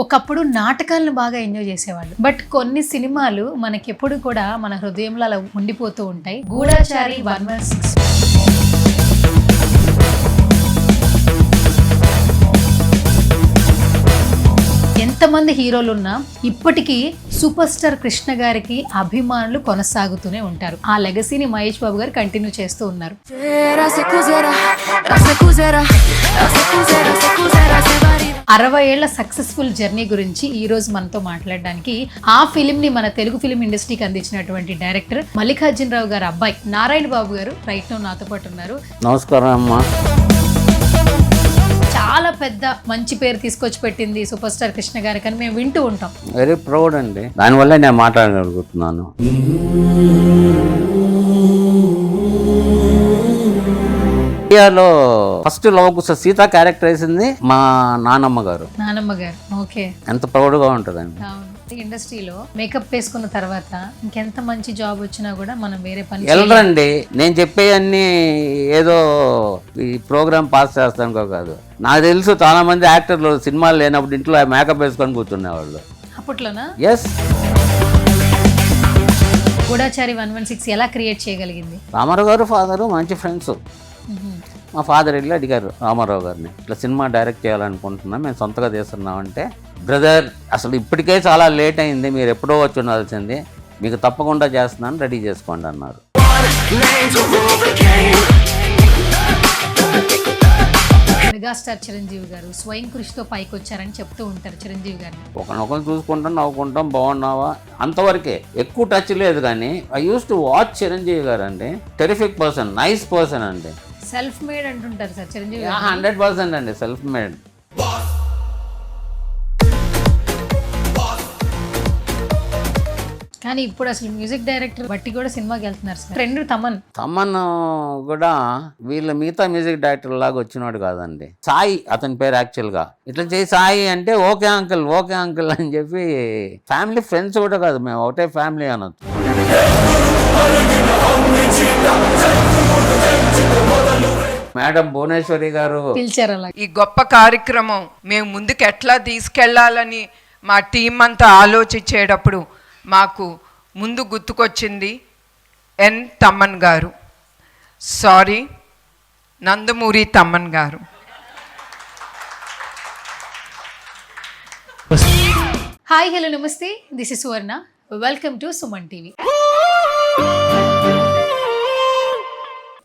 ఒకప్పుడు నాటకాలను బాగా ఎంజాయ్ చేసేవాళ్ళు. బట్ కొన్ని సినిమాలు మనకెప్పుడు కూడా మన హృదయంలో అలా ఉండిపోతూ ఉంటాయి. గూఢాచారి 116 ఎంతమంది హీరోలు ఉన్నా ఇప్పటికీ సూపర్ స్టార్ కృష్ణ గారికి అభిమానులు కొనసాగుతూనే ఉంటారు. ఆ లెగసీని మహేష్ బాబు గారు కంటిన్యూ చేస్తూ ఉన్నారు. 60 ఏళ్ల సక్సెస్ఫుల్ జర్నీ గురించి ఈ రోజు మనతో మాట్లాడడానికి ఆ ఫిలిం ని మన తెలుగు ఫిలిం ఇండస్ట్రీకి అందించినటువంటి డైరెక్టర్ మల్లికార్జున రావు గారు అబ్బాయి నారాయణ బాబు గారు రైట్ నౌ నాతో పాటు ఉన్నారు. నమస్కారం అమ్మా. చాలా పెద్ద మంచి పేరు తీసుకొచ్చి పెట్టింది సూపర్ స్టార్ కృష్ణ గారికి అని మేము వింటూ ఉంటాం. వెరీ ప్రౌడ్ అండి. దానివల్ల నేను మాట్లాడగలుగుతున్నాను. ఇండియాలో ఫస్ట్ లవకుశ సీత క్యారెక్టర్ వేసింది మా నానమ్మ గారు. ఓకే, ఎంత ప్రౌడ్ గా ఉంటుందండి. ఇండస్ట్రీలో మేకప్ వేసుకున్న తర్వాత ఇంకెంత మంచి జాబ్ వచ్చినా కూడా మనం వేరే పని వెళ్ళరండి. నేను చెప్పేవన్నీ ఏదో ఈ ప్రోగ్రామ్ పాస్ చేస్తానుకో కాదు. నాకు తెలుసు చాలా మంది యాక్టర్లు సినిమాలు లేనప్పుడు ఇంట్లో మేకప్ వేసుకొని కూర్చునేవాళ్ళు అప్పట్లోనా. ఎస్. గూఢాచారి 116 ఎలా క్రియేట్ చేయగలిగింది? రామారావు గారు ఫాదరు మంచి ఫ్రెండ్స్. మా ఫాదర్ వెళ్ళి అడిగారు రామారావు గారిని, ఇట్లా సినిమా డైరెక్ట్ చేయాలనుకుంటున్నాం, మేము సొంతగా చేస్తున్నామంటే, బ్రదర్ అసలు ఇప్పటికే చాలా లేట్ అయింది, మీరు ఎప్పుడో వచ్చి ఉండాల్సింది, మీకు తప్పకుండా చేస్తున్నాను, రెడీ చేసుకోండి అన్నారు. మెగాస్టార్ చిరంజీవి గారు స్వయం కృషితో పైకి వచ్చారని చెప్తూ ఉంటారు చిరంజీవి గారిని. ఒకరినొకరు చూసుకుంటాం, నవ్వుకుంటాం, బాగున్నావా అంతవరకే, ఎక్కువ టచ్ లేదు. కానీ I use to watch Chiranjeevi గారు అండి. టెరిఫిక్ పర్సన్, నైస్ పర్సన్ అండి. సెల్ఫ్ మేడ్ అంటుంటారు సార్ చిరంజీవి. 100% అండి సెల్ఫ్ మేడ్. కానీ ఇప్పుడు అసలు మ్యూజిక్ డైరెక్టర్ బట్టి కూడా సినిమాకి వెళ్తున్నారు సార్. ఫ్రెండ్ తమన్ కూడా వీళ్ళ మిగతా మ్యూజిక్ డైరెక్టర్ లాగా వచ్చినాడు కాదండి. సాయి అతని పేరు యాక్చువల్గా. ఇట్లా చేసి సాయి అంటే ఓకే అంకుల్, ఓకే అంకుల్ అని చెప్పి ఫ్యామిలీ ఫ్రెండ్స్ కూడా కాదు, మేము ఒకటే ఫ్యామిలీ అనొచ్చు. మేడం భువనేశ్వరి గారు పిలిచారు. అలా ఈ గొప్ప కార్యక్రమం మేము ముందుకు ఎట్లా తీసుకెళ్లాలని మా టీం అంతా ఆలోచించేటప్పుడు మాకు ముందు గుర్తుకొచ్చింది ఎన్ తమ్మన్ గారు. సారీ, నందమూరి తమ్మన్ గారు. హాయ్, హలో, నమస్తే. This is Suvarna. Welcome to Suman TV.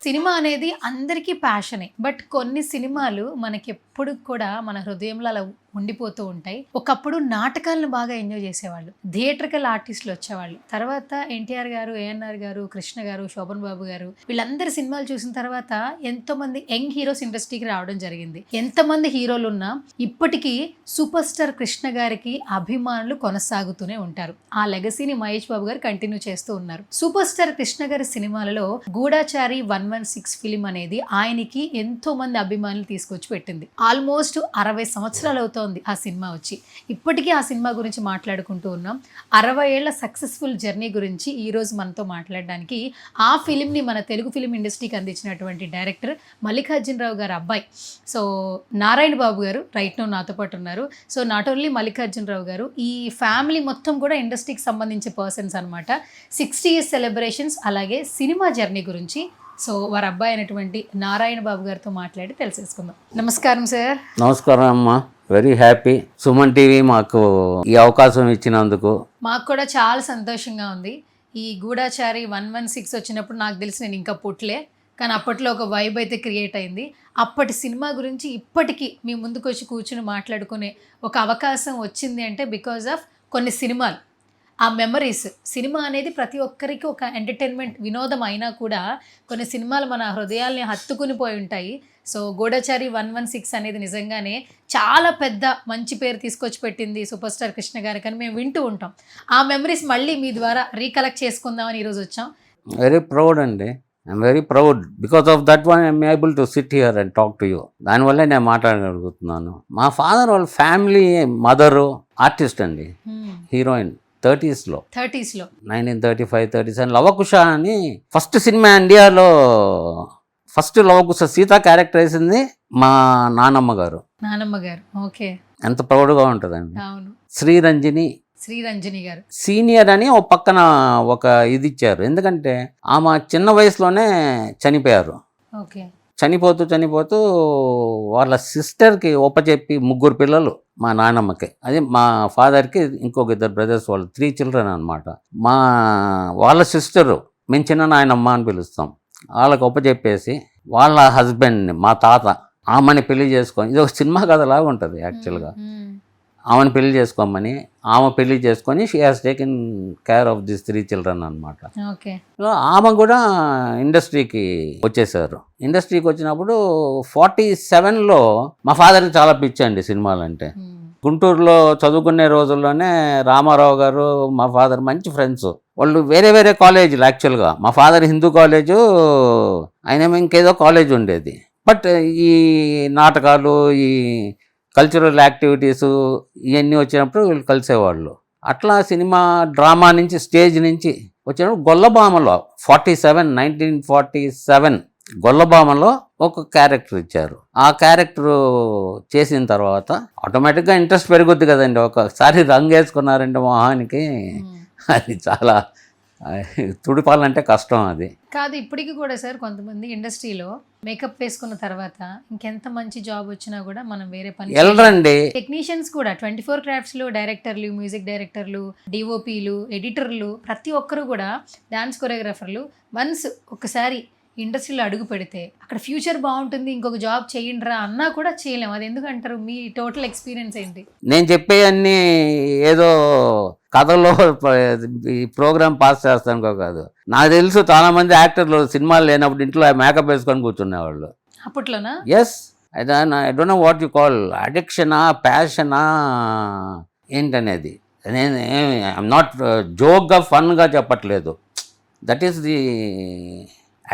Cinema అనేది అందరికీ ప్యాషనే. బట్ కొన్ని సినిమాలు మనకెప్పుడు కూడా మన హృదయంలో అలా ఉండిపోతూ ఉంటాయి. ఒకప్పుడు నాటకాలను బాగా ఎంజాయ్ చేసేవాళ్ళు. థియేటర్కల్ ఆర్టిస్టులు వచ్చేవాళ్ళు. తర్వాత ఎన్టీఆర్ గారు, ఏఎన్ఆర్ గారు, కృష్ణ గారు, శోభన్ బాబు గారు, వీళ్ళందరి సినిమాలు చూసిన తర్వాత ఎంతో మంది యంగ్ హీరోస్ ఇండస్ట్రీకి రావడం జరిగింది. ఎంతమంది హీరోలు ఉన్నా ఇప్పటికీ సూపర్ స్టార్ కృష్ణ గారికి అభిమానులు కొనసాగుతూనే ఉంటారు. ఆ లెగసీని మహేష్ బాబు గారు కంటిన్యూ చేస్తూ ఉన్నారు. సూపర్ స్టార్ కృష్ణ గారి సినిమాలలో గూఢాచారి 116 ఫిలిం అనేది ఆయనకి ఎంతో మంది అభిమానులు తీసుకొచ్చి పెట్టింది. ఆల్మోస్ట్ 60 సంవత్సరాలు అవుతుంది ఆ సినిమా వచ్చి. ఇప్పటికీ ఆ సినిమా గురించి మాట్లాడుకుంటూ ఉన్నాం. 60 ఏళ్ల సక్సెస్ఫుల్ జర్నీ గురించి ఈ రోజు మనతో మాట్లాడడానికి ఆ ఫిలింని మన తెలుగు ఫిలిం ఇండస్ట్రీకి అందించినటువంటి డైరెక్టర్ మల్లికార్జున రావు గారు అబ్బాయి సో నారాయణ బాబు గారు రైట్ నౌ నాతో పాటు ఉన్నారు. సో నాట్ ఓన్లీ మల్లికార్జున రావు గారు, ఈ ఫ్యామిలీ మొత్తం కూడా ఇండస్ట్రీకి సంబంధించే పర్సన్స్ అనమాట. 60 years సెలబ్రేషన్స్, అలాగే సినిమా జర్నీ గురించి సో వారి అబ్బాయి అయినటువంటి నారాయణ బాబు గారితో మాట్లాడి తెలిసేసుకుందాం. నమస్కారం సార్. నమస్కారం అమ్మా. వెరీ హ్యాపీ సుమన్ టీవీ మాకు ఈ అవకాశం ఇచ్చినందుకు. మాకు కూడా చాలా సంతోషంగా ఉంది. ఈ గూఢాచారి 116 వచ్చినప్పుడు నాకు తెలిసి నేను ఇంకా పుట్టలే, కానీ అప్పట్లో ఒక వైబ్ అయితే క్రియేట్ అయింది. అప్పటి సినిమా గురించి ఇప్పటికీ మీ ముందుకు వచ్చి కూర్చుని మాట్లాడుకునే ఒక అవకాశం వచ్చింది అంటే బికాజ్ ఆఫ్ కొన్ని సినిమాలు, ఆ మెమరీస్. సినిమా అనేది ప్రతి ఒక్కరికి ఒక ఎంటర్టైన్మెంట్, వినోదం అయినా కూడా కొన్ని సినిమాలు మన హృదయాల్ని హత్తుకుని పోయి ఉంటాయి. సో గూఢాచారి 116 అనేది నిజంగానే చాలా పెద్ద మంచి పేరు తీసుకొచ్చి పెట్టింది సూపర్ స్టార్ కృష్ణ గారికి అని మేము వింటూ ఉంటాం. ఆ మెమరీస్ మళ్ళీ మీ ద్వారా రీకలెక్ట్ చేసుకుందామని ఈరోజు వచ్చాం. వెరీ ప్రౌడ్ అండి. I'm very proud. Because of that one I'm able to SIT here and talk to you. దానివల్లే నేను మాట్లాడగలుగుతున్నాను. మా ఫాదర్ వాళ్ళ ఫ్యామిలీ, మదరు ఆర్టిస్ట్ అండి, హీరోయిన్. 30s లో 1935, 37 లవకుశ అని ఫస్ట్ సినిమా ఇండియాలో ఫస్ట్ లవకుశ సీత క్యారెక్టర్ వేసింది మా నానమ్మ గారు. నానమ్మ గారు. ఓకే. ఎంత ప్రౌడ్గా ఉంటుందండి. అవును. శ్రీరంజని శ్రీరంజని గారు సీనియర్ అని ఒక పక్కన ఒక ఇది ఇచ్చారు, ఎందుకంటే ఆమె చిన్న వయసులోనే చనిపోయారు. ఓకే. చనిపోతూ వాళ్ళ సిస్టర్కి ఒప్పచెప్పి 3 పిల్లలు మా నాన్నమ్మకి, అది మా ఫాదర్కి ఇంకొక 2 బ్రదర్స్, వాళ్ళు 3 చిల్డ్రన్ అనమాట. వాళ్ళ సిస్టరు మేము చిన్న నాయనమ్మ అని పిలుస్తాం, వాళ్ళకి ఒప్పచెప్పేసి వాళ్ళ హస్బెండ్ని మా తాత ఆమెని పెళ్లి చేసుకొని, ఇది ఒక సినిమా కథలాగా ఉంటుంది యాక్చువల్గా. ఆమెను పెళ్లి చేసుకోమని, ఆమె పెళ్లి చేసుకొని she has taken care of this 3 children అనమాట. ఓకే. ఆమె కూడా ఇండస్ట్రీకి వచ్చేసారు. ఇండస్ట్రీకి వచ్చినప్పుడు 47లో మా ఫాదర్కి చాలా పిచ్చండి సినిమాలంటే. గుంటూరులో చదువుకునే రోజుల్లోనే రామారావు గారు మా ఫాదర్ మంచి ఫ్రెండ్స్. వాళ్ళు వేరే వేరే కాలేజీలు యాక్చువల్గా. మా ఫాదర్ హిందూ కాలేజు, ఆయన ఇంకేదో కాలేజ్ ఉండేది. బట్ ఈ నాటకాలు, ఈ కల్చరల్ యాక్టివిటీసు ఇవన్నీ వచ్చినప్పుడు వీళ్ళు కలిసేవాళ్ళు. అట్లా సినిమా డ్రామా నుంచి, స్టేజ్ నుంచి వచ్చినప్పుడు గొల్లభామలో 1947 గొల్లభామలో ఒక క్యారెక్టర్ ఇచ్చారు. ఆ క్యారెక్టర్ చేసిన తర్వాత ఆటోమేటిక్గా ఇంట్రెస్ట్ పెరుగుద్ది కదండి. ఒకసారి రంగు వేసుకున్నారంటే మొహానికి అది చాలా తుడిపాలంటే కష్టం. అది కాదు, ఇప్పటికి కూడా సార్ కొంతమంది ఇండస్ట్రీలో మేకప్ వేసుకున్న తర్వాత ఇంకెంత మంచి జాబ్ వచ్చినా కూడా మనం వేరే పని వెళ్ళరండి. టెక్నీషియన్స్ కూడా 24 క్రాఫ్ట్స్లో డైరెక్టర్లు, మ్యూజిక్ డైరెక్టర్లు, డిఓపీలు, ఎడిటర్లు, ప్రతి ఒక్కరు కూడా డాన్స్ కొరియోగ్రాఫర్లు వన్స్ ఒకసారి ఇండస్ట్రీలో అడుగు పెడితే అక్కడ ఫ్యూచర్ బాగుంటుంది, ఇంకొక జాబ్ చేయండిరా అన్నా కూడా చేయలేము. అది ఎందుకంటారు? మీ టోటల్ ఎక్స్పీరియన్స్ ఏంటి? నేను చెప్పే అన్నీ ఏదో కథలో ఈ ప్రోగ్రామ్ పాస్ చేస్తానుకో కాదు. నాకు తెలుసు చాలా మంది యాక్టర్లు సినిమాలు లేనప్పుడు ఇంట్లో మేకప్ వేసుకొని కూర్చునేవాళ్ళు అప్పట్లోనా. Yes, I don't know what you call, అడిక్షనా, ప్యాషనా ఏంటనేది. నేను ఐఎమ్ నాట్ జోక్గా ఫన్గా చెప్పట్లేదు. దట్ ఈస్ ది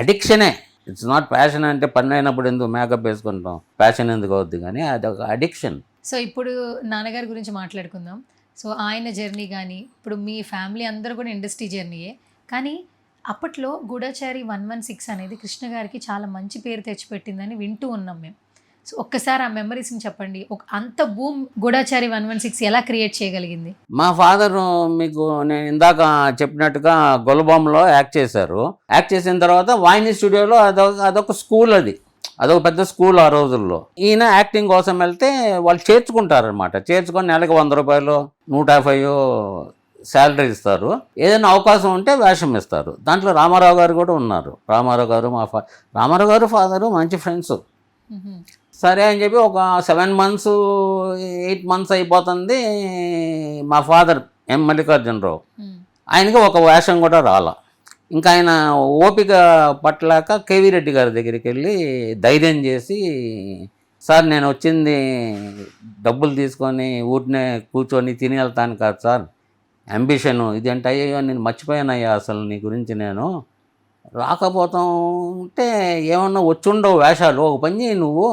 అడిక్షనే. It's not passion. అంటే పని అయినప్పుడు ఎందుకు మేకప్ వేసుకుంటాం, ప్యాషన్ ఎందుకు అవుద్ది, కానీ అది ఒక అడిక్షన్. సో ఇప్పుడు నాన్నగారి గురించి మాట్లాడుకుందాం. సో ఆయన జర్నీ కానీ, ఇప్పుడు మీ ఫ్యామిలీ అందరూ కూడా ఇండస్ట్రీ జర్నీయే, కానీ అప్పట్లో గూఢచారి 116 అనేది కృష్ణ గారికి చాలా మంచి పేరు తెచ్చిపెట్టిందని వింటూ ఉన్నాం మేము. సో ఒక్కసారి ఆ మెమరీస్ని చెప్పండి. అంత బూమ్ గూఢచారి 116 ఎలా క్రియేట్ చేయగలిగింది? మా ఫాదరు మీకు నేను ఇందాక చెప్పినట్టుగా గొల్లబొమ్మలో యాక్ట్ చేశారు. యాక్ట్ చేసిన తర్వాత వాయిని స్టూడియోలో అదొక స్కూల్, అదొక పెద్ద స్కూల్ ఆ రోజుల్లో. ఈయన యాక్టింగ్ కోసం వెళ్తే వాళ్ళు చేర్చుకుంటారనమాట. చేర్చుకొని నెలకు 100 రూపాయలు, 150 శాలరీ ఇస్తారు. ఏదైనా అవకాశం ఉంటే వేషం ఇస్తారు. దాంట్లో రామారావు గారు కూడా ఉన్నారు. రామారావు గారు ఫాదరు మంచి ఫ్రెండ్స్. సరే అని చెప్పి ఒక 7 months 8 months అయిపోతుంది. మా ఫాదర్ ఎం మల్లికార్జునరావు, ఆయనకి ఒక వేషం కూడా రాలా. ఇంకా ఆయన ఓపిక పట్టలేక కేవీ రెడ్డి గారి దగ్గరికి వెళ్ళి ధైర్యం చేసి, సార్ నేను వచ్చింది డబ్బులు తీసుకొని ఊరినే కూర్చొని తిని వెళ్తాను కాదు సార్, అంబిషను ఇది అంటే. అయ్యో నేను మర్చిపోయానయ్యా అసలు నీ గురించి, నేను రాకపోతాం అంటే ఏమన్నా వచ్చుండవు వేషాలు, ఒక పని చేయి, నువ్వు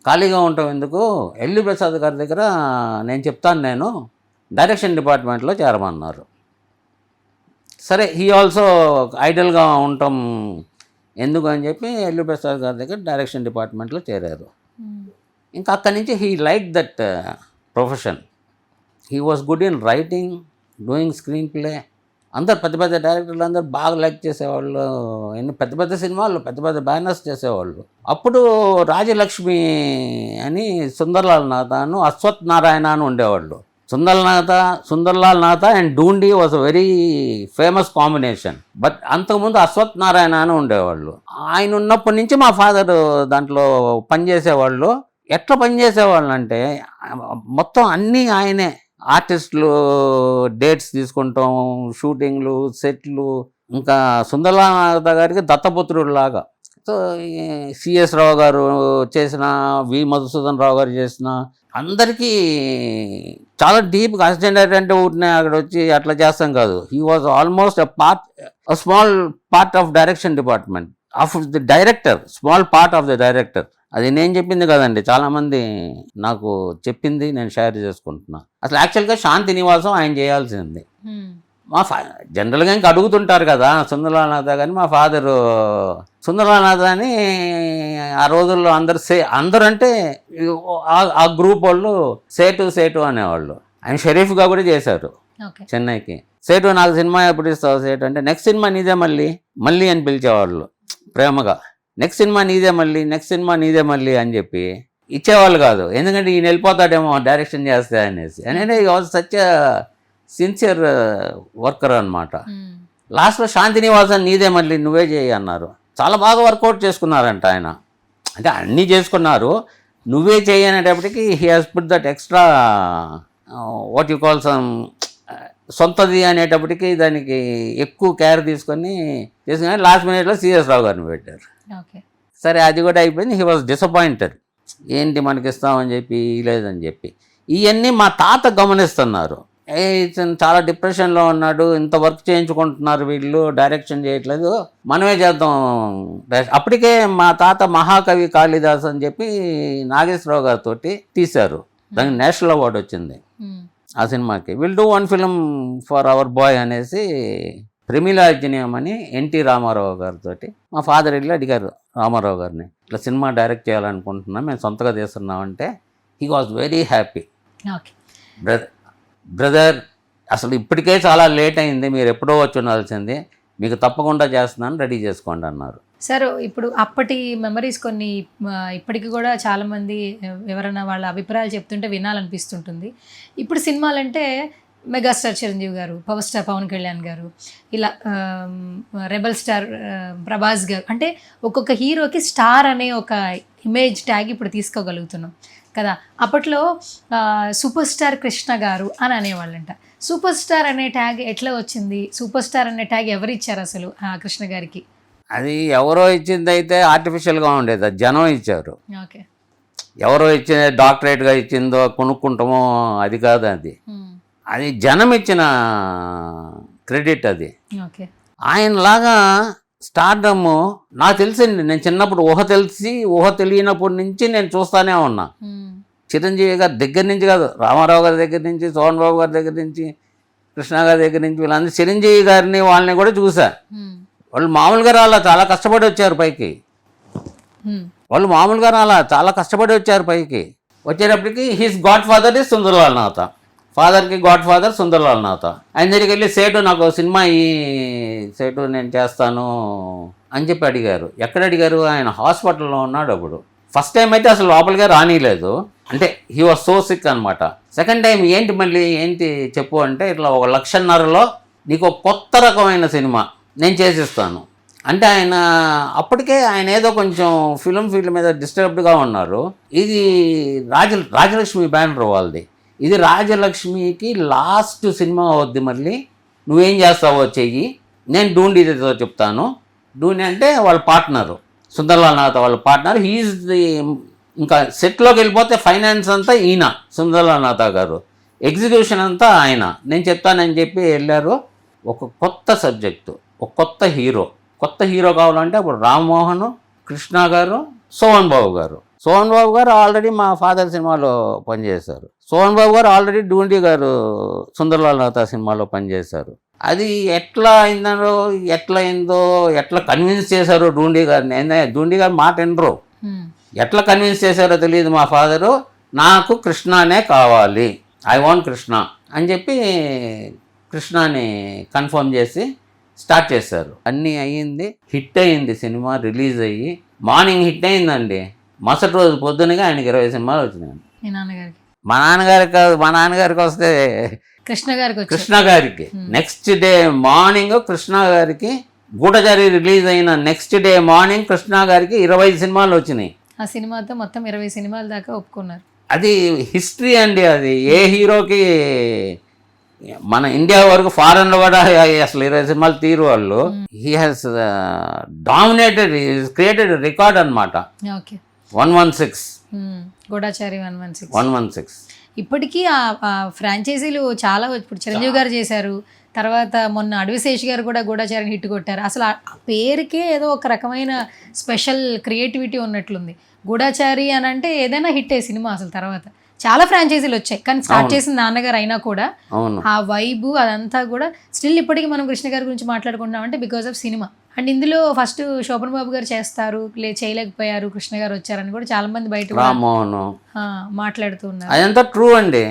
ఖాళీగా ఉంటావు ఎందుకు, ఎల్లి ప్రసాద్ గారి దగ్గర నేను చెప్తాను, నేను డైరెక్షన్ డిపార్ట్మెంట్లో చేరమన్నారు. సరే, హీ ఆల్సో ఐడల్గా ఉంటాం ఎందుకు అని చెప్పి ఎల్లి ప్రసాద్ గారి దగ్గర డైరెక్షన్ డిపార్ట్మెంట్లో చేరారు. ఇంకా అక్కడి నుంచి he like that profession. He was good in writing, doing screen play. అందరు పెద్ద పెద్ద డైరెక్టర్లు అందరూ బాగా లైక్ చేసేవాళ్ళు. ఎన్ని పెద్ద పెద్ద సినిమాలు, పెద్ద పెద్ద బ్యానర్స్ చేసేవాళ్ళు. అప్పుడు రాజలక్ష్మి అని సుందర్లాల్ నాథను, అశ్వత్ నారాయణ అని ఉండేవాళ్ళు. సుందర్లాల్ నాథ and Dhoondi was a very famous combination. But అంతకుముందు అశ్వత్ నారాయణ అని ఉండేవాళ్ళు. ఆయన ఉన్నప్పటి నుంచి మా ఫాదర్ దాంట్లో పనిచేసేవాళ్ళు. ఎట్లా పనిచేసేవాళ్ళు అంటే మొత్తం అన్నీ ఆయనే. ఆర్టిస్టులు డేట్స్ తీసుకుంటాం, షూటింగ్లు, సెట్లు. ఇంకా సుందరనాథ గారికి దత్తపుత్రుడు లాగా. సో సిఎస్ రావు గారు చేసిన, వి మధుసూదన్ రావు గారు చేసిన, అందరికీ చాలా డీప్గా అసిస్టెంట్ అంటే ఊరినే అక్కడ వచ్చి అట్లా చేస్తాం కాదు. He was almost a small part of direction department of the director, small part of the director. అది నేను చెప్పింది కదండి, చాలామంది నాకు చెప్పింది నేను షేర్ చేసుకుంటున్నా. అసలు యాక్చువల్గా శాంతి నివాసం ఆయన చేయాల్సింది. జనరల్గా ఇంకా అడుగుతుంటారు కదా సుందరలానాథ కానీ మా ఫాదరు సుందరలానాథ అని ఆ రోజుల్లో అందరూ అంటే ఆ గ్రూప్ వాళ్ళు సేటు అనేవాళ్ళు. ఆయన షరీఫ్గా కూడా చేశారు ఓకే. చెన్నైకి. సేటు నాకు సినిమా ఎప్పుడు ఇస్తావు సేటు అంటే నెక్స్ట్ సినిమా నీదే మళ్ళీ అని పిలిచేవాళ్ళు ప్రేమగా. నెక్స్ట్ సినిమా నీదే మళ్ళీ అని చెప్పి ఇచ్చేవాళ్ళు కాదు. ఎందుకంటే ఈయన వెళ్ళిపోతాడేమో డైరెక్షన్ చేస్తే అనేసి. అంటే వాజ్ సచ్ సిన్సియర్ వర్కర్ అనమాట. లాస్ట్లో శాంతినివాసన్ నీదే మళ్ళీ నువ్వే చేయి అన్నారు. చాలా బాగా వర్కౌట్ చేసుకున్నారంట ఆయన. అంటే అన్నీ చేసుకున్నారు. నువ్వే చేయి అనేటప్పటికి he has put that extra what you call some సొంతది అనేటప్పటికి దానికి ఎక్కువ కేర్ తీసుకొని లాస్ట్ మినిట్లో సిఎస్ రావు గారిని పెట్టారు. ఓకే. సరే అది కూడా అయిపోయింది. He was disappointed. ఏంటి మనకి ఇస్తామని చెప్పి లేదని చెప్పి. ఇవన్నీ మా తాత గమనిస్తున్నారు. ఇతను చాలా డిప్రెషన్లో ఉన్నాడు, ఇంత వర్క్ చేయించుకుంటున్నారు వీళ్ళు, డైరెక్షన్ చేయట్లేదు, మనమే చేద్దాం. అప్పటికే మా తాత మహాకవి కాళిదాస్ అని చెప్పి నాగేశ్వరరావు గారితో తీశారు. దానికి నేషనల్ అవార్డు వచ్చింది ఆ సినిమాకి. Will do one film for our boy అనేసి ప్రమిళార్జునీయం అని ఎన్టీ రామారావు గారితో మా ఫాదర్ వెళ్ళి అడిగారు రామారావు గారిని, ఇట్లా సినిమా డైరెక్ట్ చేయాలనుకుంటున్నాం, మేము సొంతగా తీస్తున్నామంటే he was very happy. Okay. Brother అసలు ఇప్పటికే చాలా లేట్ అయింది, మీరు ఎప్పుడో వచ్చి ఉండాల్సింది, మీకు తప్పకుండా చేస్తున్నాను, రెడీ చేసుకోండి అన్నారు. సార్ ఇప్పుడు అప్పటి మెమరీస్ కొన్ని ఇప్పటికి కూడా చాలామంది ఎవరైనా వాళ్ళ అభిప్రాయాలు చెప్తుంటే వినాలనిపిస్తుంటుంది. ఇప్పుడు సినిమాలంటే మెగాస్టార్ చిరంజీవి గారు, పవర్ స్టార్ పవన్ కళ్యాణ్ గారు, ఇలా రెబల్ స్టార్ ప్రభాస్ గారు, అంటే ఒక్కొక్క హీరోకి స్టార్ అనే ఒక ఇమేజ్ ట్యాగ్ ఇప్పుడు తీసుకోగలుగుతున్నాం కదా. అప్పట్లో సూపర్ స్టార్ కృష్ణ గారు అని అనేవాళ్ళంట. సూపర్ స్టార్ అనే ట్యాగ్ ఎట్లా వచ్చింది? సూపర్ స్టార్ అనే ట్యాగ్ ఎవరు ఇచ్చారు అసలు కృష్ణ గారికి? అది ఎవరో ఇచ్చింది అయితే ఆర్టిఫిషియల్గా ఉండేది, అది జనం ఇచ్చారు. ఓకే. ఎవరో ఇచ్చింది డాక్టరేట్గా ఇచ్చిందో కొనుక్కుంటామో అది కాదు, అది జనం ఇచ్చిన క్రెడిట్ అది. ఓకే. ఆయనలాగా స్టార్డమ్ నాకు తెలిసింది. నేను చిన్నప్పుడు ఊహ తెలియనప్పటి నుంచి నేను చూస్తూనే ఉన్నా. చిరంజీవి గారి దగ్గర నుంచి కాదు, రామారావు గారి దగ్గర నుంచి, సోహన్ బాబు గారి దగ్గర నుంచి, కృష్ణ గారి దగ్గర నుంచి, వీళ్ళందరూ చిరంజీవి గారిని వాళ్ళని కూడా చూసా. వాళ్ళు మామూలుగా రాలా, చాలా కష్టపడి వచ్చారు పైకి. వచ్చేటప్పటికి his God father is Sunderlal నాథ. ఫాదర్కి గాడ్ ఫాదర్ సుందర్లాల్ నాథ. ఆయన దగ్గరికి వెళ్ళి సేటు నాకు సినిమా సేటు నేను చేస్తాను అని చెప్పి అడిగారు. ఎక్కడ అడిగారు? ఆయన హాస్పిటల్లో ఉన్నాడు అప్పుడు. ఫస్ట్ టైం అయితే అసలు లోపలిగా రానిలేదు, అంటే హీ వాజ్ సో సిక్ అనమాట. సెకండ్ టైం ఏంటి చెప్పు అంటే, ఇట్లా 1,50,000లో నీకు కొత్త రకమైన సినిమా నేను చేసిస్తాను అంటే. అప్పటికే ఆయన ఏదో కొంచెం ఫిలిం ఫీల్డ్ మీద డిస్టర్బ్డ్గా ఉన్నారు. ఇది రాజలక్ష్మి బ్యానర్ వాళ్ళది. ఇది రాజలక్ష్మికి లాస్ట్ సినిమా అవుద్ది, మళ్ళీ నువ్వేం చేస్తావో చెయ్యి, నేను డూండీతో చెప్తాను. డూండి అంటే వాళ్ళ పార్ట్నరు, సుందర్లాల్ నాథ వాళ్ళ పార్ట్నర్. హీఈస్ ది, ఇంకా సెట్లోకి వెళ్ళిపోతే ఫైనాన్స్ అంతా ఈయన సుందర్లాల్ నాథ గారు, ఎగ్జిక్యూషన్ అంతా ఆయన. నేను చెప్తానని చెప్పి వెళ్ళారు. ఒక కొత్త సబ్జెక్టు, ఒక కొత్త హీరో కావాలంటే అప్పుడు రామ్మోహన్, కృష్ణ గారు, సోహన్ బాబు గారు ఆల్రెడీ మా ఫాదర్ సినిమాలో పనిచేశారు. సోహన్ బాబు గారు ఆల్రెడీ డూండి గారు సుందర్లాల్ నాథ సినిమాలో పనిచేశారు. అది ఎట్లా కన్విన్స్ చేశారో డూండి గారిని. డూండి గారు మాట వినరు, ఎట్లా కన్విన్స్ చేశారో తెలియదు. మా ఫాదరు నాకు కృష్ణనే కావాలి, ఐ వాంట్ కృష్ణ అని చెప్పి కృష్ణని కన్ఫర్మ్ చేసి స్టార్ట్ చేశారు. అన్నీ అయ్యింది, హిట్ అయ్యింది సినిమా. రిలీజ్ అయ్యి మార్నింగ్ హిట్ అయిందండి. మరుసటి రోజు పొద్దునగా ఆయనకి 20 సినిమాలు వచ్చినాయి. మా నాన్నగారికి కాదు, మా నాన్నగారికి వస్తే కృష్ణ గారికి నెక్స్ట్ డే మార్నింగ్ కృష్ణ గారికి గూఢచారి రిలీజ్ అయిన నెక్స్ట్ డే మార్నింగ్ కృష్ణ గారికి 20 సినిమాలు వచ్చినాయి. ఆ సినిమాతో మొత్తం 20 సినిమాల దాకా ఒప్పుకున్నారు. అది హిస్టరీ అండి. అది ఏ హీరోకి, మన ఇండియా వరకు ఫారెన్లో కూడా అసలు 20 సినిమాలు తీరు వాళ్ళు. He has dominated, created record అనమాట. 116 గూఢచారి 116. ఇప్పటికీ ఆ ఫ్రాంచైజీలు చాలా. ఇప్పుడు చిరంజీవి గారు చేశారు, తర్వాత మొన్న అడవిశేష్ గారు కూడా గూఢచారిని హిట్ కొట్టారు. అసలు ఆ పేరుకే ఏదో ఒక రకమైన స్పెషల్ క్రియేటివిటీ ఉన్నట్లుంది. గూఢచారి అని అంటే ఏదైనా హిట్టే సినిమా అసలు. తర్వాత చాలా ఫ్రాంచైజీలు వచ్చాయి, కానీ స్టార్ట్ చేసిన నాన్నగారు అయినా కూడా అవును. ఆ వైబు అదంతా కూడా స్టిల్ ఇప్పటికీ మనం కృష్ణ గారి గురించి మాట్లాడుకుంటున్నాం అంటే బికాస్ ఆఫ్ సినిమా. అండ్ ఇందులో ఫస్ట్ శోభన్ బాబు గారు చేస్తారు, చేయలేకపోయారు, కృష్ణ గారు వచ్చారని కూడా చాలా మంది బయట కూడా, రామ్మోహన్ మాట్లాడుతూ ఉన్నారు. అదంతా ట్రూ అండి.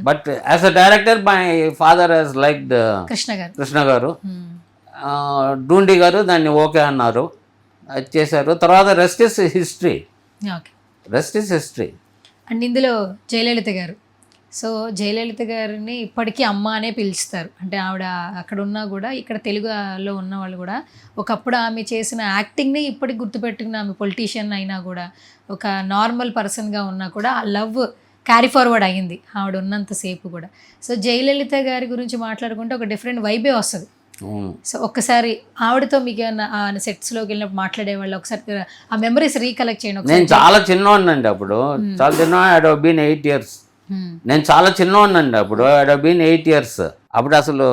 But as a director my father he's liked Krishna గారు. డూండి గారు దాన్ని ఓకే అన్నారు, అది చేశారు. తర్వాత rest is history. Rest is history. And ఇందులో జయలలిత గారు, సో జయలలిత గారిని ఇప్పటికీ అమ్మ అనే పిలుస్తారు. అంటే ఆవిడ అక్కడ ఉన్నా కూడా, ఇక్కడ తెలుగులో ఉన్న వాళ్ళు కూడా ఒకప్పుడు ఆమె చేసిన యాక్టింగ్ని ఇప్పటికి గుర్తుపెట్టుకున్న, ఆమె పొలిటీషియన్ అయినా కూడా, ఒక నార్మల్ పర్సన్గా ఉన్నా కూడా ఆ లవ్ క్యారీ ఫార్వర్డ్ అయ్యింది ఆవిడ ఉన్నంతసేపు కూడా. సో జయలలిత గారి గురించి మాట్లాడుకుంటే ఒక డిఫరెంట్ వైబే వస్తుంది. సో ఒక్కసారి ఆవిడతో మీకు ఏమన్నా సెట్స్లోకి వెళ్ళినప్పుడు మాట్లాడేవాళ్ళు, ఒకసారి ఆ మెమరీస్ రీకలెక్ట్ చేయండి. నేను చాలా చిన్నవాడినండి అప్పుడు, చాలా చిన్న. I have been 8 years. నేను చాలా చిన్నవాడినండి అప్పుడు, ఐ హావ్ బీన్ 8 years. అప్పుడు అసలు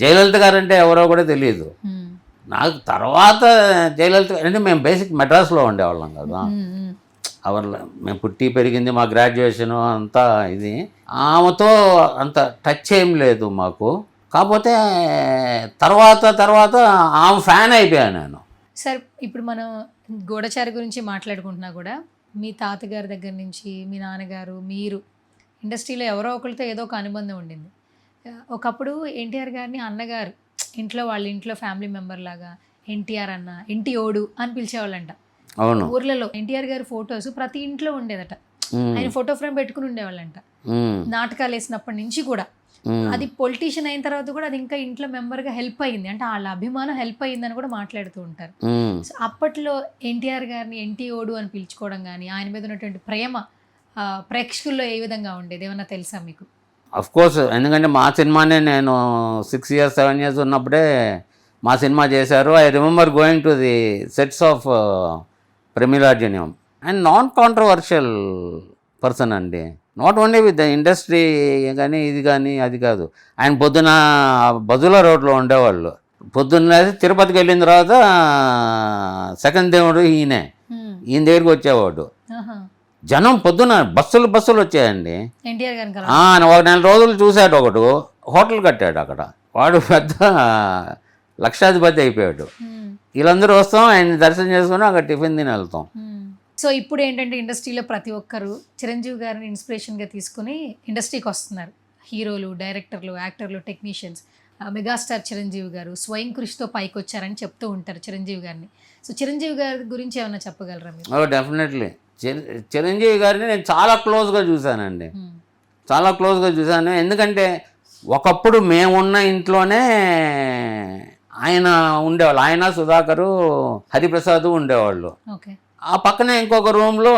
జయలలిత గారు అంటే ఎవరో కూడా తెలియదు నాకు. తర్వాత జయలలిత అంటే మేము బేసిక్ మెడ్రాస్లో ఉండేవాళ్ళం కదా, మేము పుట్టి పెరిగింది, మా గ్రాడ్యుయేషను అంతా ఇది. ఆమెతో అంత టచ్ ఏం లేదు మాకు. కాకపోతే తర్వాత ఆమె ఫ్యాన్ అయిపోయాను నేను. సార్ ఇప్పుడు మనం గూఢచారి గురించి మాట్లాడుకుంటున్నా కూడా, మీ తాతగారి దగ్గర నుంచి మీ నాన్నగారు, మీరు ఇండస్ట్రీలో ఎవరో ఒకరితో ఏదో ఒక అనుబంధం ఉండింది. ఒకప్పుడు ఎన్టీఆర్ గారిని అన్నగారు, ఇంట్లో వాళ్ళ ఇంట్లో ఫ్యామిలీ మెంబర్ లాగా ఎన్టీఆర్ అన్న, ఎన్టీఓడు అని పిలిచేవాళ్ళంట. అవును. ఊర్లలో ఎన్టీఆర్ గారి ఫొటోస్ ప్రతి ఇంట్లో ఉండేదట, ఆయన ఫోటో ఫ్రేమ్ పెట్టుకుని ఉండేవాళ్ళంట. నాటకాలు వేసినప్పటి నుంచి కూడా, అది పొలిటీషియన్ అయిన తర్వాత కూడా అది ఇంకా ఇంట్లో మెంబర్గా హెల్ప్ అయ్యింది, అంటే వాళ్ళ అభిమానం హెల్ప్ అయ్యిందని కూడా మాట్లాడుతూ ఉంటారు. సో అప్పట్లో ఎన్టీఆర్ గారిని ఎన్టీఓడు అని పిలుచుకోవడం కానీ, ఆయన మీద ఉన్నటువంటి ప్రేమ ప్రేక్షకుల్లో ఏ విధంగా ఉండేది, ఏమన్నా తెలుసా మీకు? అఫ్ కోర్స్, ఎందుకంటే మా సినిమానే నేను 6 years 7 years ఉన్నప్పుడే మా సినిమా చేశారు. I remember going to the sets of ప్రమిళార్జున్యం. అండ్ నాన్ కాంట్రవర్షియల్ పర్సన్ అండి, not only with the industry కానీ ఇది కానీ అది కాదు. ఆయన పొద్దున బదుల రోడ్లో ఉండేవాళ్ళు. పొద్దున్న తిరుపతికి వెళ్ళిన తర్వాత సెకండ్ దేవుడు ఈయన దగ్గరికి వచ్చేవాడు. జనం పొద్దున బస్సులు వచ్చాయండి. ఒక 4 రోజులు చూశాడు. ఒకడు హోటల్ కట్టాడు అక్కడ, వాడు పెద్ద లక్షాధిపతి అయిపోయాడు. వీళ్ళందరూ వస్తాం, ఆయన దర్శనం చేసుకుని అక్కడ టిఫిన్ తిని వెళ్తాం. సో ఇప్పుడు ఏంటంటే ఇండస్ట్రీలో ప్రతి ఒక్కరు చిరంజీవి గారిని ఇన్స్పిరేషన్గా తీసుకుని ఇండస్ట్రీకి వస్తున్నారు. హీరోలు, డైరెక్టర్లు, యాక్టర్లు, టెక్నీషియన్స్. మెగాస్టార్ చిరంజీవి గారు స్వయం కృషితో పైకి వచ్చారని చెప్తూ ఉంటారు చిరంజీవి గారిని. సో చిరంజీవి గారి గురించి ఏమైనా చెప్పగలరా మీరు? డెఫినెట్లీ. చిరంజీవి గారిని నేను చాలా క్లోజ్గా చూశానండి, చాలా క్లోజ్గా చూశాను. ఎందుకంటే ఒకప్పుడు మేమున్న ఇంట్లోనే ఆయన ఉండేవాళ్ళు. ఆయన, సుధాకరు, హరిప్రసాద్ ఉండేవాళ్ళు. ఆ పక్కనే ఇంకొక రూమ్లో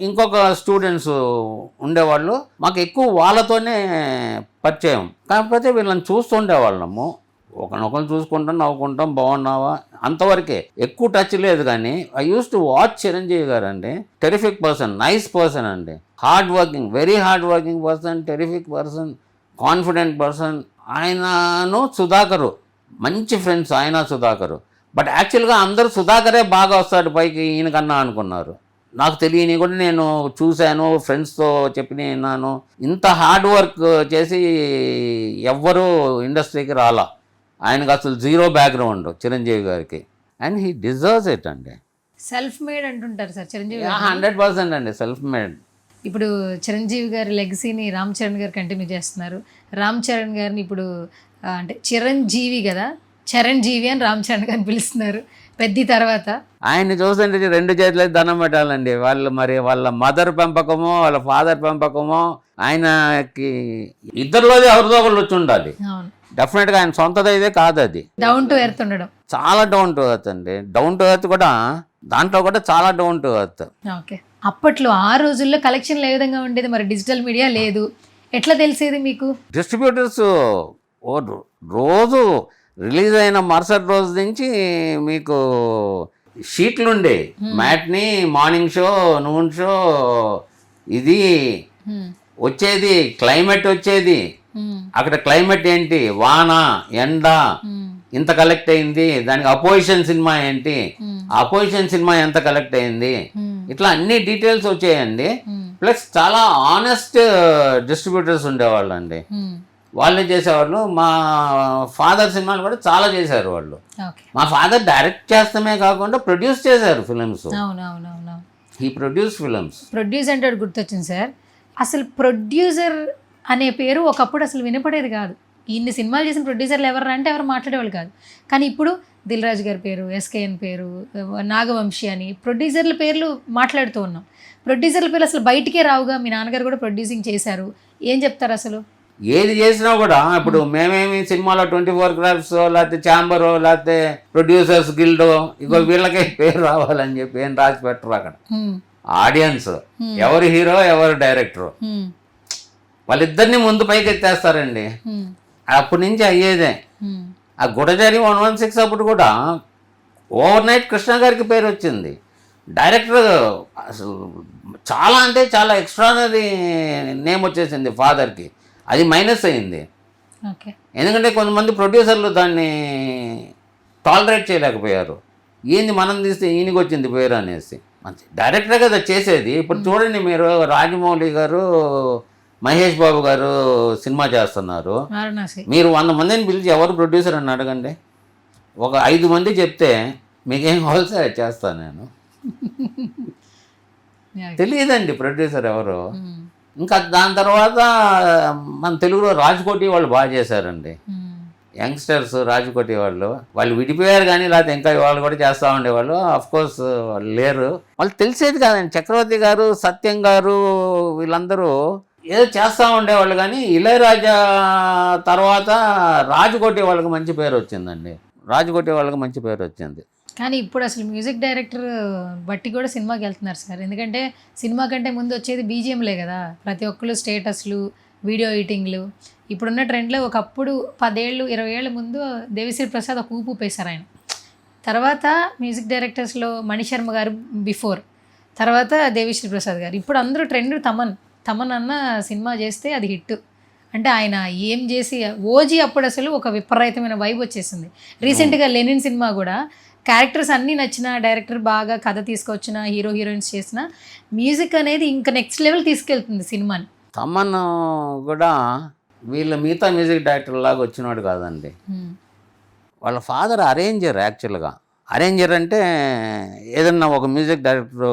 ఇంకొక స్టూడెంట్స్ ఉండేవాళ్ళు. మాకు ఎక్కువ వాళ్ళతోనే పరిచయం. కాకపోతే వీళ్ళని చూస్తుండేవాళ్ళము, ఒకరినొకరు చూసుకుంటాం, నవ్వుకుంటాం, బాగున్నావా అంతవరకే, ఎక్కువ టచ్ లేదు. కానీ I use to watch Chiranjeevi గారు అండి. టెరిఫిక్ పర్సన్, నైస్ పర్సన్ అండి, hard working, very hard working person, terrific person, confident person. ఆయనను సుధాకరు మంచి ఫ్రెండ్స్, ఆయన సుధాకరు. బట్ యాక్చువల్గా అందరూ సుధాకరే బాగా వస్తాడు పైకి ఈయనకన్నా అనుకున్నారు. నాకు తెలియని కూడా నేను చూశాను, ఫ్రెండ్స్తో చెప్పి విన్నాను. ఇంత హార్డ్ వర్క్ చేసి ఎవ్వరూ ఇండస్ట్రీకి రాలా. ఆయనకు అసలు 0 బ్యాక్గ్రౌండ్ చిరంజీవి గారికి. అండ్ హీ డిజర్వ్స్ ఇట్ అండి. సెల్ఫ్ మేడ్ అంటుంటారు సార్ చిరంజీవి. 100% అండి, సెల్ఫ్ మేడ్. ఇప్పుడు చిరంజీవి గారి లెగసీని రామ్ చరణ్ గారు కంటిన్యూ చేస్తున్నారు. రామ్ చరణ్ గారిని ఇప్పుడు అంటే చిరంజీవి కదా, చరణ్ జీవి అని రామ్ చరణ్ గారిని పిలుస్తున్నారు పెద్ద తర్వాత. ఆయన్ని చూస్తుంటే 2 చేతులకి దండం పెట్టాలండి. వాళ్ళ మదర్ పెంపకమో వాళ్ళ ఫాదర్ పెంపకమో, ఆయనకి ఇద్దరిలోది ఎవరిదో ఒకళ్ళు వచ్చి ఉండాలి. డెఫినెట్గా ఆయన సొంతదైతే కాదు అది. డౌన్ టు ఎర్త్ ఉండడం, చాలా డౌన్ టు ఎర్త్ అండి. డౌన్ టు ఎర్త్ కూడా దాంట్లో కూడా చాలా డౌన్ టు ఎర్త్. ఓకే. అప్పట్లో ఆ రోజుల్లో కలెక్షన్లు ఏ విధంగా ఉండేది? మరి డిజిటల్ మీడియా లేదు, ఎట్లా తెలిసేది మీకు? డిస్ట్రిబ్యూటర్స్ రోజు రిలీజ్ అయిన మరుసటి రోజు నుంచి మీకు షీట్లు ఉండే, matinee, morning show, noon show, ఇది వచ్చేది. క్లైమేట్ వచ్చేది, అక్కడ క్లైమేట్ ఏంటి, వాన, ఎండ, ఇంత కలెక్ట్ అయింది. దానికి అపోజిషన్ సినిమా ఏంటి, అపోజిషన్ సినిమా ఎంత కలెక్ట్ అయింది, ఇట్లా అన్ని డీటెయిల్స్ వచ్చాయండి. ప్లస్ చాలా ఆనెస్ట్ డిస్ట్రిబ్యూటర్స్ ఉండేవాళ్ళు అండి. వాళ్ళే చేసేవాళ్ళు. మా ఫాదర్ సినిమాలు కూడా చాలా చేశారు వాళ్ళు. ఓకే. మా ఫాదర్ డైరెక్ట్ చేస్తమే కాకుండా ప్రొడ్యూస్ చేశారు ఫిలిమ్స్. అవునవునవును. ఈ ప్రొడ్యూస్ ఫిలిమ్స్. ప్రొడ్యూస్ అంటే ఒకటి గుర్తొచ్చింది సార్. అసలు ప్రొడ్యూసర్ అనే పేరు ఒకప్పుడు అసలు వినపడేది కాదు. ఇన్ని సినిమాలు చేసిన ప్రొడ్యూసర్లు ఎవరు అంటే ఎవరు మాట్లాడేవాళ్ళు కాదు. కానీ ఇప్పుడు దిల్ రాజు గారి పేరు, ఎస్కేఎన్ పేరు, నాగవంశీ అని ప్రొడ్యూసర్ల పేర్లు మాట్లాడుతూ ఉన్నాం. ప్రొడ్యూసర్ల పేర్లు అసలు బయటికే రావుగా. మీ నాన్నగారు కూడా ప్రొడ్యూసింగ్ చేశారు. ఏం చెప్తారు అసలు? ఏది చేసినా కూడా ఇప్పుడు మేమేమి సినిమాలో 24 క్రాఫ్ట్స్ లేకపోతే ఛాంబర్ లేకపోతే ప్రొడ్యూసర్స్ గిల్డ్ ఇగో వీళ్ళకే పేరు రావాలని చెప్పి ఏం రాసి పెట్టరు. అక్కడ ఆడియన్స్ ఎవరు హీరో ఎవరు డైరెక్టర్ వాళ్ళిద్దరిని ముందు పైకి ఎత్తేస్తారండి. అప్పటి నుంచి అయ్యేదే. ఆ గుడజారి 116 అప్పుడు కూడా ఓవర్ నైట్ కృష్ణ గారికి పేరు వచ్చింది. డైరెక్టర్ అసలు చాలా అంటే చాలా ఎక్స్ట్రానరీ నేమ్ వచ్చేసింది ఫాదర్కి. అది మైనస్ అయింది. ఎందుకంటే కొంతమంది ప్రొడ్యూసర్లు దాన్ని టాలరేట్ చేయలేకపోయారు. ఏంది మనం తీస్తే ఈయనకి వచ్చింది పేరు అనేసి. మంచి డైరెక్టరే కదా చేసేది. ఇప్పుడు చూడండి మీరు, రాజమౌళి గారు మహేష్ బాబు గారు సినిమా చేస్తున్నారు. మీరు 100 మందిని పిలిచి ఎవరు ప్రొడ్యూసర్ అని అడగండి. ఒక 5 మంది చెప్తే మీకేం కావాల్సి అది చేస్తాను నేను. తెలియదండి ప్రొడ్యూసర్ ఎవరు. ఇంకా దాని తర్వాత మన తెలుగులో రాజకోటి వాళ్ళు బాగా చేశారండి. యంగ్స్టర్స్ రాజకోటి వాళ్ళు విడిపోయారు కానీ లేకపోతే ఇంకా వాళ్ళు కూడా చేస్తూ ఉండేవాళ్ళు. కోర్స్ వాళ్ళు లేరు. వాళ్ళు తెలిసేది కాదండి. చక్రవర్తి గారు, సత్యం గారు వీళ్ళందరూ ఏదో చేస్తూ ఉండేవాళ్ళు. కానీ ఇళయరాజా తర్వాత రాజకోటి వాళ్ళకి మంచి పేరు వచ్చిందండి. రాజకోటి వాళ్ళకి మంచి పేరు వచ్చింది. కానీ ఇప్పుడు అసలు మ్యూజిక్ డైరెక్టర్ బట్టి కూడా సినిమాకి వెళ్తున్నారు సార్. ఎందుకంటే సినిమా కంటే ముందు వచ్చేది బీజిఎంలే కదా. ప్రతి ఒక్కరు స్టేటస్లు, వీడియో ఎడిటింగ్లు. ఇప్పుడున్న ట్రెండ్లో ఒకప్పుడు 10 ఏళ్ళు 20 ఏళ్ళ ముందు దేవిశ్రీ ప్రసాద్ ఒక ఊపు ఊపేశారు ఆయన. తర్వాత మ్యూజిక్ డైరెక్టర్స్లో మణిశర్మ గారు బిఫోర్, తర్వాత దేవిశ్రీ ప్రసాద్ గారు. ఇప్పుడు అందరూ ట్రెండ్ తమన్ అన్న సినిమా చేస్తే అది హిట్. అంటే ఆయన ఏం చేసి ఓజీ అప్పుడు అసలు ఒక విపరీతమైన వైబ్ వచ్చేసింది. రీసెంట్గా లెనిన్ సినిమా కూడా క్యారెక్టర్స్ అన్నీ నచ్చిన, డైరెక్టర్ బాగా కథ తీసుకొచ్చిన, హీరోయిన్స్ చేసిన, మ్యూజిక్ అనేది ఇంకా నెక్స్ట్ లెవెల్ తీసుకెళ్తుంది సినిమాని. తమన్ కూడా వీళ్ళ మిగతా మ్యూజిక్ డైరెక్టర్ లాగా వచ్చినాడు కాదండి. వాళ్ళ ఫాదర్ అరేంజర్. యాక్చువల్గా అరేంజర్ అంటే ఏదన్నా ఒక మ్యూజిక్ డైరెక్టర్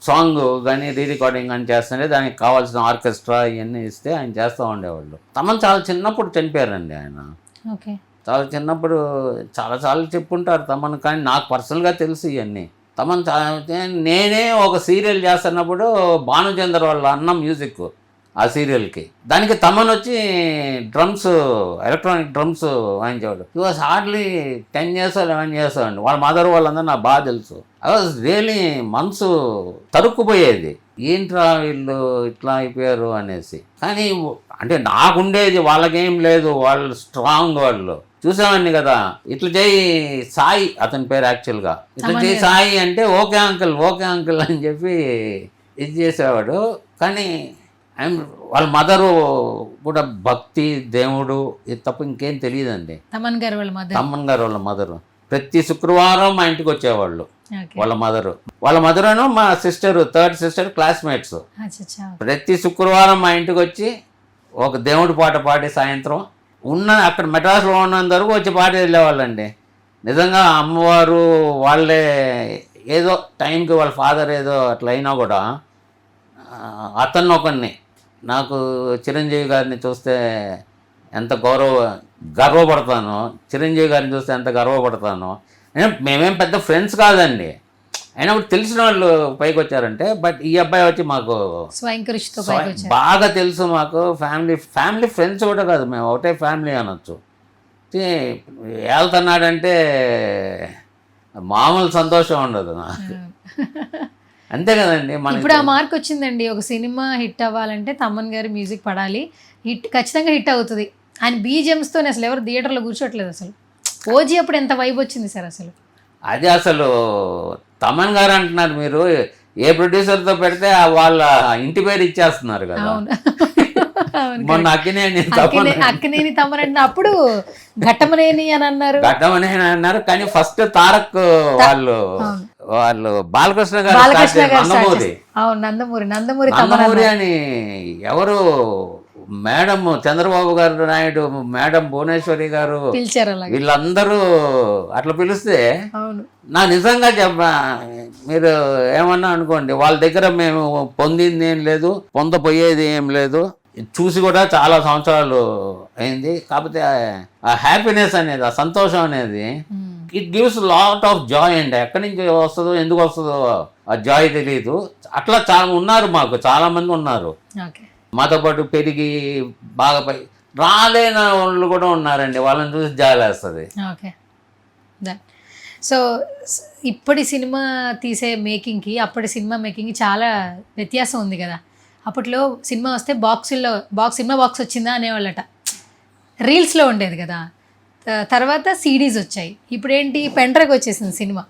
సాంగ్ కానీ రికార్డింగ్ కానీ చేస్తుంటే దానికి కావాల్సిన ఆర్కెస్ట్రా ఇవన్నీ ఇస్తే ఆయన చేస్తూ ఉండేవాళ్ళు. తమన్ చాలా చిన్నప్పుడు చనిపోయారండి ఆయన. ఓకే. చాలా చిన్నప్పుడు చాలా చెప్పుంటారు తమన్. కానీ నాకు పర్సనల్గా తెలుసు ఇవన్నీ. తమన్ నేనే ఒక సీరియల్ చేస్తున్నప్పుడు భానుచంద్ర వాళ్ళ అన్న మ్యూజిక్ ఆ సీరియల్కి. దానికి తమన్ వచ్చి డ్రమ్స్, ఎలక్ట్రానిక్ డ్రమ్స్ వాయించేవాడు. ఈ వాజ్ హార్డ్లీ 10 years 11 years అండి. వాళ్ళ మదర్ వాళ్ళందరూ నాకు బాగా తెలుసు. ఐ వాజ్ రియలీ మనసు తరుక్కుపోయేది. ఏంట్రా వీళ్ళు ఇట్లా అయిపోయారు అనేసి. కానీ అంటే నాకుండేది, వాళ్ళకేం లేదు. వాళ్ళు స్ట్రాంగ్. వాళ్ళు చూసామండి కదా. ఇట్లా చేయి సాయి, అతని పేరు యాక్చువల్గా. ఇట్లా చేయి సాయి అంటే ఓకే అంకుల్ అని చెప్పి ఇది చేసేవాడు. కానీ వాళ్ళ మదరు కూడా భక్తి, దేవుడు ఇది తప్ప ఇంకేం తెలియదండి. తమన్ గారు వాళ్ళ మదరు ప్రతి శుక్రవారం మా ఇంటికి వచ్చేవాళ్ళు. వాళ్ళ మదరు మా సిస్టర్, 3rd sister క్లాస్మేట్స్. ప్రతి శుక్రవారం మా ఇంటికి వచ్చి ఒక దేవుడి పాట పాడి సాయంత్రం అక్కడ మెడ్రాస్లో ఉన్నంత వరకు వచ్చి పాడి వెళ్ళేవాళ్ళండి. నిజంగా అమ్మవారు వాళ్ళే. ఏదో టైంకి వాళ్ళ ఫాదర్ ఏదో అట్లా అయినా కూడా అతన్ని ఒకరిని, నాకు చిరంజీవి గారిని చూస్తే ఎంత గర్వపడతానో, చిరంజీవి గారిని చూస్తే ఎంత గర్వపడతానో. మేమేం పెద్ద ఫ్రెండ్స్ కాదండి, అయినా కూడా తెలిసిన వాళ్ళు పైకి వచ్చారంటే. బట్ ఈ అబ్బాయి వచ్చి మాకు బాగా తెలుసు. మాకు ఫ్యామిలీ ఫ్రెండ్స్ కూడా కాదు, మేము ఒకటే ఫ్యామిలీ అనొచ్చు. వెళ్తున్నాడంటే మామూలు సంతోషం ఉండదు నాకు. అంతే కదండి. ఇప్పుడు ఆ మార్క్ వచ్చిందండి. ఒక సినిమా హిట్ అవ్వాలంటే తమన్ గారి మ్యూజిక్ పడాలి. ఖచ్చితంగా హిట్ అవుతుంది. ఆయన బీజిఎమ్స్తో అసలు ఎవరు థియేటర్లో కూర్చోట్లేదు. అసలు ఓజీ అప్పుడు ఎంత వైబ్ వచ్చింది సార్ అసలు. అది అసలు తమన్ గారు అంటున్నారు, మీరు ఏ ప్రొడ్యూసర్తో పెడితే వాళ్ళ ఇంటి పేరు ఇచ్చేస్తున్నారు కదా. మొన్న అక్కినేని తమన్ అంటే అప్పుడు ఘట్టమనేని అని అన్నారు. కానీ ఫస్ట్ తారక్ వాళ్ళు వాళ్ళు బాలకృష్ణ గారు బాలకృష్ణ start గారు start నందమూరి చేశారు. అవును, నందమూరి నందమూరి తమన్నా అని ఎవరు మేడం చంద్రబాబు గారు నాయుడు, మేడం భువనేశ్వరి గారు, పిలిచారు అలాగే. వీళ్ళందరూ అట్లా పిలిస్తే అవును, నా నిజంగా మీరు ఏమన్నా అనుకోండి, వాళ్ళ దగ్గర మేము పొందింది ఏం లేదు, పొందపోయేది ఏం లేదు. చూసి కూడా చాలా సంవత్సరాలు అయింది. కాకపోతే ఆ హ్యాపీనెస్ అనేది, ఆ సంతోషం అనేది it gives lot of Joy అండి. ఎక్కడి నుంచి వస్తుందో ఎందుకు వస్తుందో ఆ జాయ్ తెలియదు. అట్లా చాలా ఉన్నారు, మాకు చాలా మంది ఉన్నారు ఓకే. మాతో పాటు పెరిగి బాగా రాలేని వాళ్ళు కూడా ఉన్నారండి. వాళ్ళని చూసి జాలేస్తుంది. ఓకే, సో ఇప్పటి సినిమా తీసే మేకింగ్కి అప్పటి సినిమా మేకింగ్కి చాలా వ్యత్యాసం ఉంది కదా. అప్పట్లో సినిమా వస్తే సినిమా బాక్స్ వచ్చిందా అనేవాళ్ళట, రీల్స్లో ఉండేది కదా. తర్వాత సీడీస్ వచ్చాయి, ఇప్పుడు ఏంటి పెన్ డ్రైవ్ వచ్చేసింది సినిమా.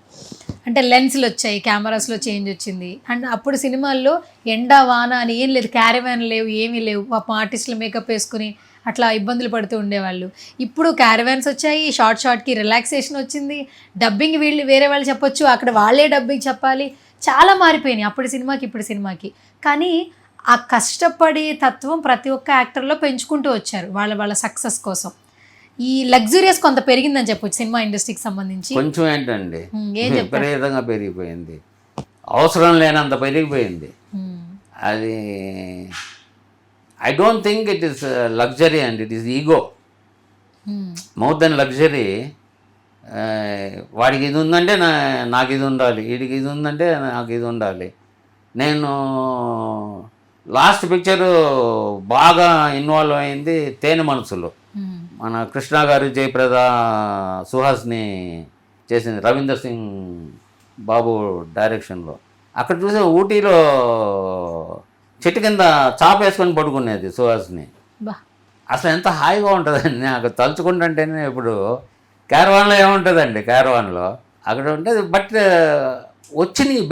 అంటే లెన్స్లు వచ్చాయి, కెమెరాస్లో చేంజ్ వచ్చింది. అండ్ అప్పుడు సినిమాల్లో ఎండ వాన అని ఏం లేదు, క్యారవాన్ లేవు, ఏమీ లేవు. పాపం ఆర్టిస్టులు మేకప్ వేసుకుని అట్లా ఇబ్బందులు పడుతూ ఉండేవాళ్ళు. ఇప్పుడు క్యారవాన్స్ వచ్చాయి, షార్ట్కి రిలాక్సేషన్ వచ్చింది, డబ్బింగ్ వీళ్ళు వేరే వాళ్ళు చెప్పొచ్చు, అక్కడ వాళ్ళే డబ్బింగ్ చెప్పాలి. చాలా మారిపోయినాయి అప్పటి సినిమాకి ఇప్పుడు సినిమాకి. కానీ ఆ కష్టపడే తత్వం ప్రతి ఒక్క యాక్టర్లో పెంచుకుంటూ వచ్చారు వాళ్ళ సక్సెస్ కోసం. ఈ లగ్జూరియస్ కొంత పెరిగిందని చెప్పొచ్చు సినిమా ఇండస్ట్రీకి సంబంధించి. కొంచెం ఏంటండి, ఏం చెప్తారు? విపరీతంగా పెరిగిపోయింది, అవసరం లేనంత పెరిగిపోయింది. అది I don't think it is luxury and it is ego more than luxury. వాడికి ఇది ఉందంటే నాకు ఇది ఉండాలి, వీడికి ఇది ఉందంటే నాకు ఇది ఉండాలి. నేను లాస్ట్ పిక్చరు బాగా ఇన్వాల్వ్ అయింది తేనె మనసులో. మన కృష్ణ గారు, జయప్రద, సుహాస్ని చేసింది, రవీందర్ సింగ్ బాబు డైరెక్షన్లో. అక్కడ చూసే ఊటీలో చెట్టు కింద చాప వేసుకొని పడుకునేది సుహాస్ని. అసలు ఎంత హాయిగా ఉంటుందండి నాకు తలుచుకుంటుంటేనే. ఇప్పుడు క్యారవాన్లో ఏముంటుందండి, క్యారవాన్లో అక్కడ ఉంటుంది. బట్ వచ్చినాయి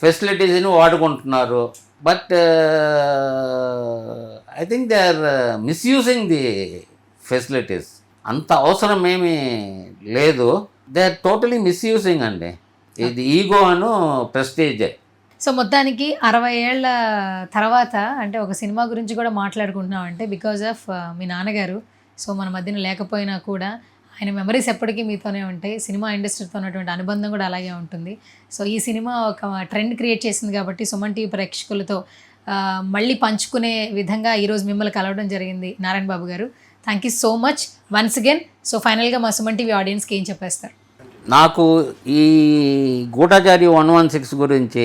ఫెసిలిటీస్ని వాడుకుంటున్నారు. But I think they are misusing the facilities. అంత అవసరం ఏమీ లేదు, దే ఆర్ టోటలీ మిస్యూజింగ్ అండి. ఇది ఈగో అను ప్రెస్టీజే. సో మొత్తానికి 60 ఏళ్ల తర్వాత అంటే ఒక సినిమా గురించి కూడా మాట్లాడుకుంటున్నాం అంటే బికాజ్ ఆఫ్ మీ నాన్నగారు. సో మన మధ్యన లేకపోయినా కూడా ఆయన మెమరీస్ ఎప్పటికీ మీతోనే ఉంటాయి. సినిమా ఇండస్ట్రీతో ఉన్నటువంటి అనుబంధం కూడా అలాగే ఉంటుంది. సో ఈ సినిమా ఒక ట్రెండ్ క్రియేట్ చేసింది కాబట్టి సుమన్ టీవీ ప్రేక్షకులతో మళ్ళీ పంచుకునే విధంగా ఈరోజు మిమ్మల్ని కలవడం జరిగింది నారాయణ బాబు గారు. Thank you so much once again. So ఫైనల్గా మా సుమన్ టీవీ ఆడియన్స్కి ఏం చెప్పేస్తారు? నాకు ఈ గూఢచారి 116 గురించి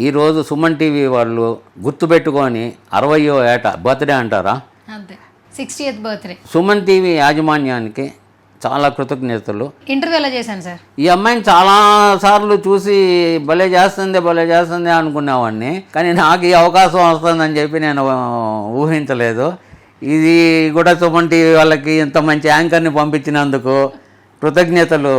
ఈరోజు సుమన్ టీవీ వాళ్ళు గుర్తుపెట్టుకొని 60వ ఏట బర్త్డే అంటారా, అంతే 60th బర్త్డే సుమన్ టీవీ యాజమాన్యానికి చాలా కృతజ్ఞతలు. ఇంటర్వ్యూ ఎలా చేశాను సార్, ఈ అమ్మాయిని చాలా సార్లు చూసి భలే చేస్తుంది అనుకునేవాడిని. కానీ నాకు ఈ అవకాశం వస్తుందని చెప్పి నేను ఊహించలేదు. ఇది కూడా సుమన్ టీవీ వాళ్ళకి ఇంత మంచి యాంకర్ని పంపించినందుకు కృతజ్ఞతలు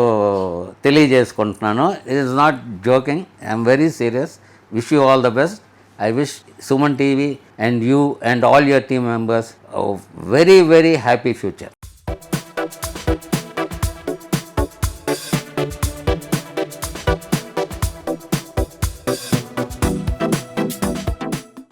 తెలియజేసుకుంటున్నాను. It is not joking, I'm very serious. Wish you all the best. I wish Suman TV and you and all your team members a very, very happy future.